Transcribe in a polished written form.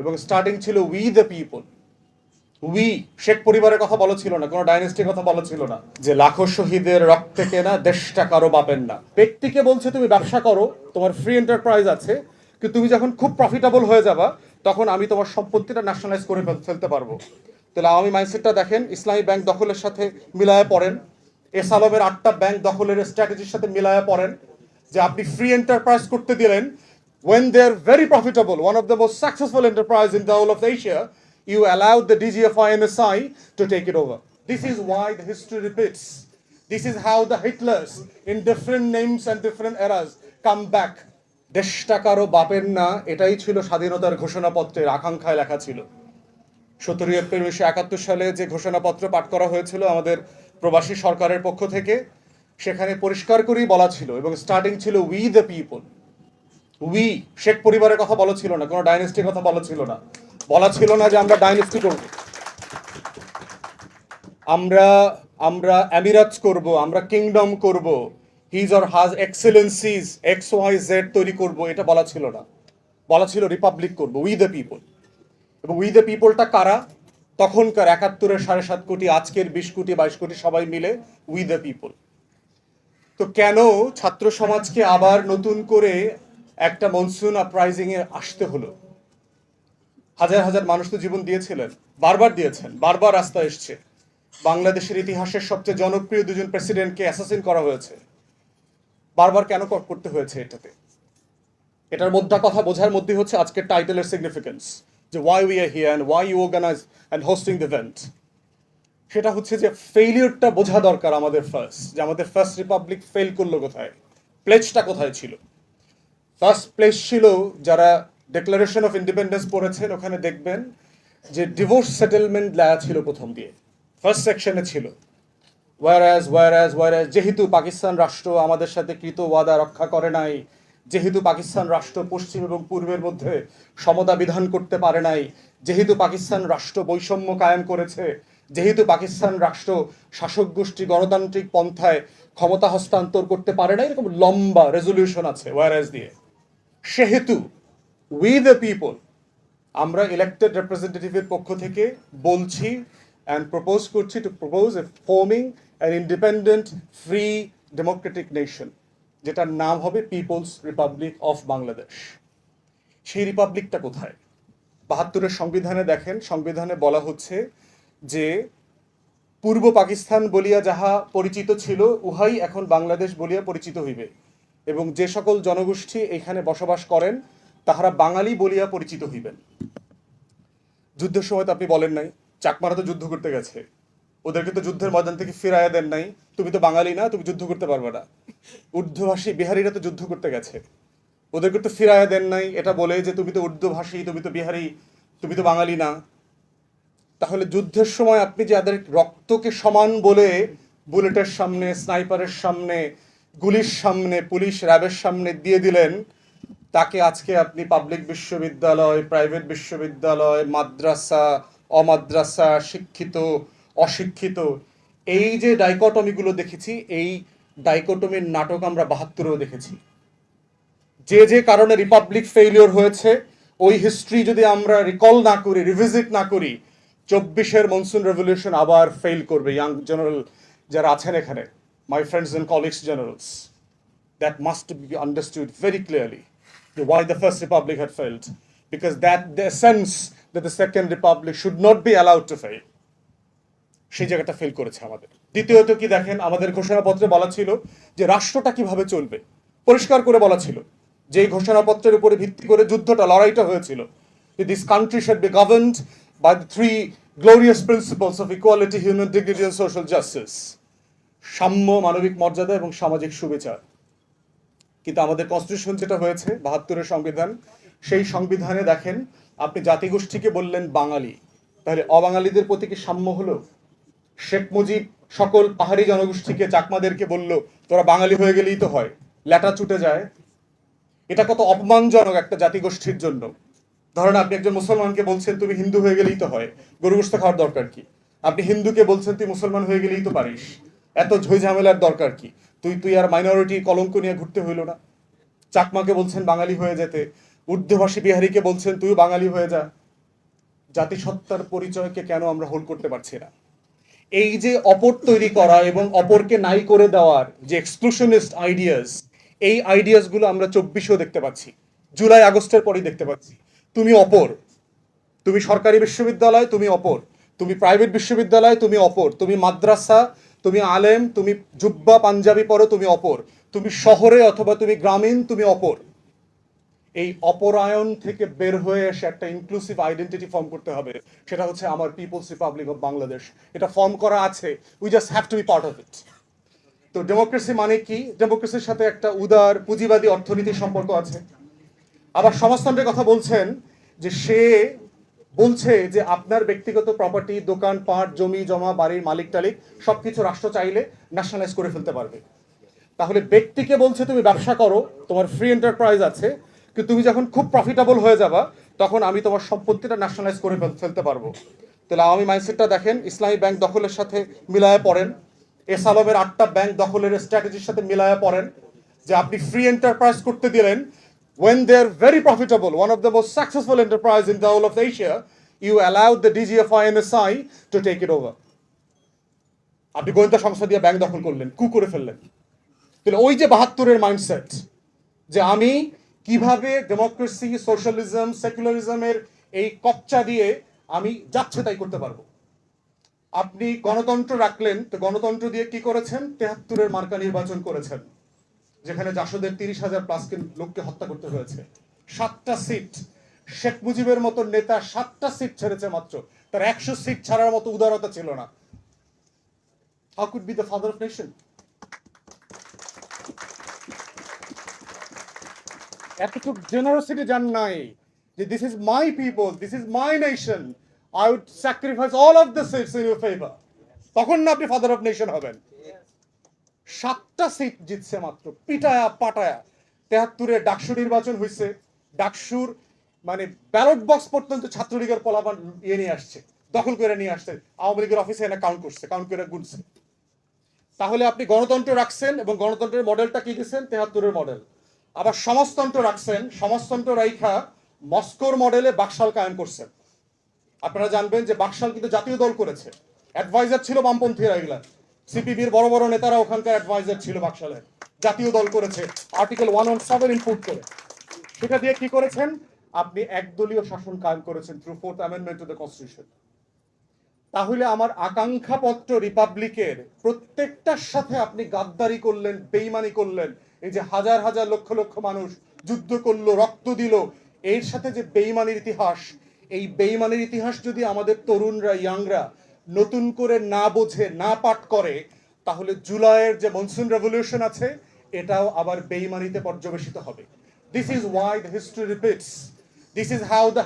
এবং স্টার্টিং ছিল we the people. We Sheikh পরিবারের কথা বলা ছিল না, কোনো ডাইনেস্টির কথা বলা ছিল না, যে লাখো শহীদের রক্তে কেনা দেশটা কারো বাপের না। ব্যক্তিকে বলছে তুমি ব্যবসা করো, তোমার ফ্রি এন্টারপ্রাইজ আছে, কিন্তু তুমি যখন খুব প্রফিটেবল হয়ে যাবা তখন আমি তোমার সম্পত্তিটা ন্যাশনালাইজ করে ফেলতে পারবো। তাহলে আওয়ামী মাইন্ডসেটটা দেখেন, ইসলামী ব্যাংক দখলের সাথে মিলায়ে পড়েন, এস আলমের 8টা ব্যাংক দখলের স্ট্র্যাটেজির সাথে মিলায়ে পড়েন, যে আপনি ফ্রি এন্টারপ্রাইজ করতে দিলেন when they're very profitable, one of the most successful enterprise in the whole of Asia, you allowed the DGFI NSI to take it over. This is why the history repeats. This is how the Hitlers in different names and different eras come back. দেশটা কারো বাপের না, এটাই ছিল স্বাধীনতার ঘোষণাপত্রের আকাঙ্ক্ষায় লেখা ছিল। 17 April 1971 সালে যে ঘোষণাপত্র পাঠ করা হয়েছিল আমাদের প্রবাসী সরকারের পক্ষ থেকে, সেখানে পরিষ্কার করেই বলা ছিল, এবং স্টার্টিং ছিল we the people. We Sheikh পরিবারের কথা বলা ছিল না, কোনো ডাইনেস্টির কথা বলা ছিল না, বলা ছিল না যে আমরা ডাইনেস্টি করব, আমরা আমরা এমিরাতস করব, আমরা কিংডম করব, হিজ অর হাজ এক্সেলেন্সিজ এক্স ওয়াই জেড তৈরি করব, এটা বলা ছিল না। বলা ছিল রিপাবলিক করব, উই দ্য পিপল। এবং উই দ্য পিপলটা কারা? তখনকার 71-এর 7.5 কোটি, আজকের 20 কোটি 22 কোটি সবাই মিলে উই দ্য পিপল। তো কেন ছাত্র সমাজকে আবার নতুন করে একটা মনসুন আপরাইজিং এ আসতে হলো? হাজার হাজার মানুষ তো জীবন দিয়েছিলেন, বারবার দিয়েছেন, বারবার রাস্তা এসছে। বাংলাদেশের ইতিহাসের সবচেয়ে জনপ্রিয় দুজন প্রেসিডেন্টকে অ্যাসাসিন করা হয়েছে। বারবার কেন করতে হয়েছে এটাতে? এটার মধ্যে কথা বোঝার মধ্যে হচ্ছে আজকের টাইটেলের সিগনিফিকেন্স, যে why we are here and why you organise and hosting the event. সেটা হচ্ছে যে ফেইলিয়রটা বোঝা দরকার আমাদের ফার্স্ট, যে আমাদের ফার্স্ট রিপাবলিক ফেল করলো কোথায়, প্লেজটা কোথায় ছিল। ফার্স্ট প্লেস ছিল, যারা ডিক্লারেশন অফ ইন্ডিপেন্ডেন্স পড়েছেন ওখানে দেখবেন যে ডিভোর্স সেটেলমেন্ট লেয়া ছিল প্রথম দিয়ে, ফার্স্ট সেকশনে ছিল। ওয়ারাজ যেহেতু পাকিস্তান রাষ্ট্র আমাদের সাথে কৃত ওয়াদা রক্ষা করে নাই, যেহেতু পাকিস্তান রাষ্ট্র পশ্চিম এবং পূর্বের মধ্যে সমতা বিধান করতে পারে নাই, যেহেতু পাকিস্তান রাষ্ট্র বৈষম্য কায়েম করেছে, যেহেতু পাকিস্তান রাষ্ট্র শাসক গোষ্ঠী গণতান্ত্রিক পন্থায় ক্ষমতা হস্তান্তর করতে পারে না, এরকম লম্বা রেজলিউশন আছে ওয়ারাজ দিয়ে। সেহেতু উই দ্য পিপল, আমরা ইলেক্টেড রিপ্রেজেন্টেটিভের পক্ষ থেকে বলছি অ্যান্ড প্রপোজ করছি two propose A forming an independent free Democratic nation, যেটার নাম হবে পিপলস রিপাবলিক অফ বাংলাদেশ। সেই রিপাবলিকটা কোথায়? 72-এর সংবিধানে দেখেন, সংবিধানে বলা হচ্ছে যে পূর্ব পাকিস্তান বলিয়া যাহা পরিচিত ছিল, উহাই এখন বাংলাদেশ বলিয়া পরিচিত হইবে, এবং যে সকল জনগোষ্ঠী এখানে বসবাস করেন তাহারা বাঙালি বলিয়া পরিচিত হইবেন। যুদ্ধের সময় তো আপনি বলেন নাই, চাকমারা তো যুদ্ধ করতে গেছে, ওদেরকে তো যুদ্ধের ময়দান থেকে ফিরাইয়া দেন নাই, তুমি তো বাঙালি না, তুমি যুদ্ধ করতে পারবে না। উর্দুভাষী বিহারিরা তো যুদ্ধ করতে গেছে, ওদেরকে তো ফিরাইয়া দেন নাই এটা বলে যে তুমি তো উর্দুভাষী, তুমি তো বিহারি, তুমি তো বাঙালি না। তাহলে যুদ্ধের সময় আপনি যাদের রক্তকে সমান বলে বুলেটের সামনে, স্নাইপারের সামনে, গুলির সামনে, পুলিশ র্যাবের সামনে দিয়ে দিলেন, তাকে আজকে আপনি পাবলিক বিশ্ববিদ্যালয়, প্রাইভেট বিশ্ববিদ্যালয়, মাদ্রাসা, অমাদ্রাসা, শিক্ষিত, অশিক্ষিত, এই যে ডাইকটমিগুলো দেখেছি, এই ডাইকটমির নাটক আমরা 72-এও দেখেছি। যে যে কারণে রিপাবলিক ফেইলিওর হয়েছে, ওই হিস্ট্রি যদি আমরা রিকল না করি, রিভিজিট না করি, 24-এর মনসুন রেভলিউশন আবার ফেল করবে। ইয়াং জেনারেল যারা আছেন এখানে, my friends and colleagues generals, that must be understood very clearly why the first republic had failed, because that the sense that the second republic should not be allowed to fail, সেই জায়গাটা fail করেছে আমাদের। দ্বিতীয়ত কি দেখেন, আমাদের ঘোষণাপত্রে বলা ছিল যে রাষ্ট্রটা কিভাবে চলবে, পরিষ্কার করে বলা ছিল, যে ঘোষণাপত্রের উপরে ভিত্তি করে যুদ্ধটা, লড়াইটা হয়েছিল, যে this country should be governed by the three glorious principles of equality, human dignity and social justice, সাম্য, মানবিক মর্যাদা এবং সামাজিক সুবিচার। কিন্তু আমাদের কনস্টিটিউশন যেটা হয়েছে 72-এর সংবিধান, সেই সংবিধানে দেখেন আপনি জাতিগোষ্ঠীকে বললেন বাঙালি, তাহলে অবাঙালিদের প্রতি কি সাম্য হলো? শেখ মুজিব সকল পাহাড়ি জনগোষ্ঠীকে, চাকমাদেরকে বলল তোরা বাঙালি হয়ে গেলেই তো হয়, ল্যাটা ছুটে যায়। এটা কত অপমানজনক একটা জাতিগোষ্ঠীর জন্য। ধরেন আপনি একজন মুসলমানকে বলছেন তুমি হিন্দু হয়ে গেলেই তো হয়, গরু গোশত খাওয়ার দরকার কি? আপনি হিন্দুকে বলছেন তুই মুসলমান হয়ে গেলেই তো পারিস, এত ঝই ঝামেলার দরকার কি? তুই আর মাইনরিটি কলঙ্ক নিয়ে ঘুরতে হইল না। চাকমাকে বলছেন বাঙালি হয়ে যেতে, উর্দুভাষী বিহারিকে বলছেন তুই বাঙালি হয়ে যা। জাতিসত্তার পরিচয়কে কেন আমরা হোল্ড করতে পারছি না? এই যে অপর তৈরি করা এবং অপরকে নাই করে দেওয়ার যে এক্সক্লুশনিস্ট আইডিয়াস, এই আইডিয়াসগুলো আমরা 24-এও দেখতে পাচ্ছি, জুলাই আগস্টের পরই দেখতে পাচ্ছি। তুমি অপর, তুমি সরকারি বিশ্ববিদ্যালয়, তুমি অপর, তুমি প্রাইভেট বিশ্ববিদ্যালয়, তুমি অপর, তুমি মাদ্রাসা, তুমি আলেম, তুমি জুব্বা পাঞ্জাবি পরো, তুমি অপর, তুমি শহরে অথবা তুমি গ্রামীণ, তুমি অপর। এই অপরায়ণ থেকে বের হয়ে এসে একটা ইনক্লুসিভ আইডেন্টিটি ফর্ম করতে হবে, সেটা হচ্ছে আমার পিপলস রিপাবলিক অফ বাংলাদেশ। এটা ফর্ম করা আছে, we just have to be part of it. তো ডেমোক্রেসি মানে কি? ডেমোক্রেসির সাথে একটা উদার পুঁজিবাদী অর্থনীতির সম্পর্ক আছে। আবার সমাজতন্ত্রের কথা বলছেন যে সে বলছে যে আপনার ব্যক্তিগত প্রপার্টি, দোকান পাট, জমি জমা, বাড়ির মালিক টালিক সবকিছু রাষ্ট্র চাইলে ন্যাশনালাইজ করে ফেলতে পারবে। তাহলে ব্যক্তিকে বলছে তুমি ব্যবসা করো, তোমার ফ্রি এন্টারপ্রাইজ আছে, কিন্তু তুমি যখন খুব প্রফিটেবল হয়ে যাবা তখন আমি তোমার সম্পত্তিটা ন্যাশনালাইজ করে ফেলতে পারবো। তাহলে আওয়ামী মাইন্ডসেটটা দেখেন, ইসলামী ব্যাংক দখলের সাথে মিলায়া পড়েন, এস আলমের 8টা ব্যাংক দখলের স্ট্র্যাটেজির সাথে মিলায়া পড়েন, যে আপনি ফ্রি এন্টারপ্রাইজ করতে দিলেন when they're very profitable, one of the most successful enterprise in the whole of Asia, you allowed the DGFI NSI to take it over. আপনি গোয়েন্দা সংস্থা দিয়ে ব্যাংক দখল করলেন, কু করে ফেললেন। তাহলে ওই যে 72-এর মাইন্ডসেট, যে আমি কিভাবে ডেমোক্রেসি, সোশ্যালিজম, সেকুলারিজমের এই কচ্চা দিয়ে আমি যাচ্ছে তাই করতে পারবো। আপনি গণতন্ত্র রাখলেন, তো গণতন্ত্র দিয়ে কি করেছেন? 73-এর মার্কা নির্বাচন করেছেন, যেখানে জাসদের 30,000 প্লাস লোককে হত্যা করতে হয়েছে। 7টা সিট, শেখ মুজিবের মতো নেতা 7টা সিট ছেড়েছে মাত্র, তার 100 সিট ছাড়ার মতো উদারতা ছিল না। How could be the father of nation? এতটুকু জেনারসিটি জান নাই যে this is my people, this is my nation, I would sacrifice all of the seats in your favour. তখন না আপনি ফাদার অফ নেশন হবেন। 7টা সিট জিতছে মাত্র, পিটায়া পাটায়া। 73-এ ডাকসু নির্বাচন হয়েছে, ডাকসুর মানে ব্যালট বক্স পর্যন্ত ছাত্রলীগের পলাবান নিয়ে আসছে, দখল করে নিয়ে আসছে, আওয়ামী লীগের অফিসে এনে কাউন্ট করছে, কাউন্ট করে গুনছে। তাহলে আপনি গণতন্ত্র রাখছেন এবং গণতন্ত্রের মডেলটা কি দিয়েছেন? 73-এর মডেল। আবার সমাজতন্ত্র রাখছেন, সমাজতন্ত্র রাইখা মস্কোর মডেলে বাকশাল কায়েম করছেন। আপনারা জানবেন যে বাকশাল কিন্তু জাতীয় দল করেছে, অ্যাডভাইজার ছিল বামপন্থীরা, এগুলা সিপিবির বড় বড় নেতারা ওখানকার অ্যাডভাইজার ছিল বাকশালের, জাতীয় দল করেছে আর্টিকেল 117 ইনপুট করে। সেটা দিয়ে কি করেছেন? আপনি একদলীয় শাসন কায়েম করেছেন through 4th amendment to the constitution. তাহলে আমার আকাঙ্ক্ষাপত্র রিপাবলিকের প্রত্যেকটার সাথে আপনি গাদ্দারি করলেন, বেইমানি করলেন। এই যে হাজার হাজার লক্ষ লক্ষ মানুষ যুদ্ধ করলো, রক্ত দিল, এর সাথে যে বেইমানির ইতিহাস, এই বেইমানির ইতিহাস যদি আমাদের তরুণরা, ইয়াংরা নতুন করে না বোঝে, না পাঠ করে, তাহলে জুলাইয়ের যে মনসুন রেভলিউশন আছে এটাও আবার বেইমানিতে পর্যবেসিত হবে। This is why the history repeats, this is how the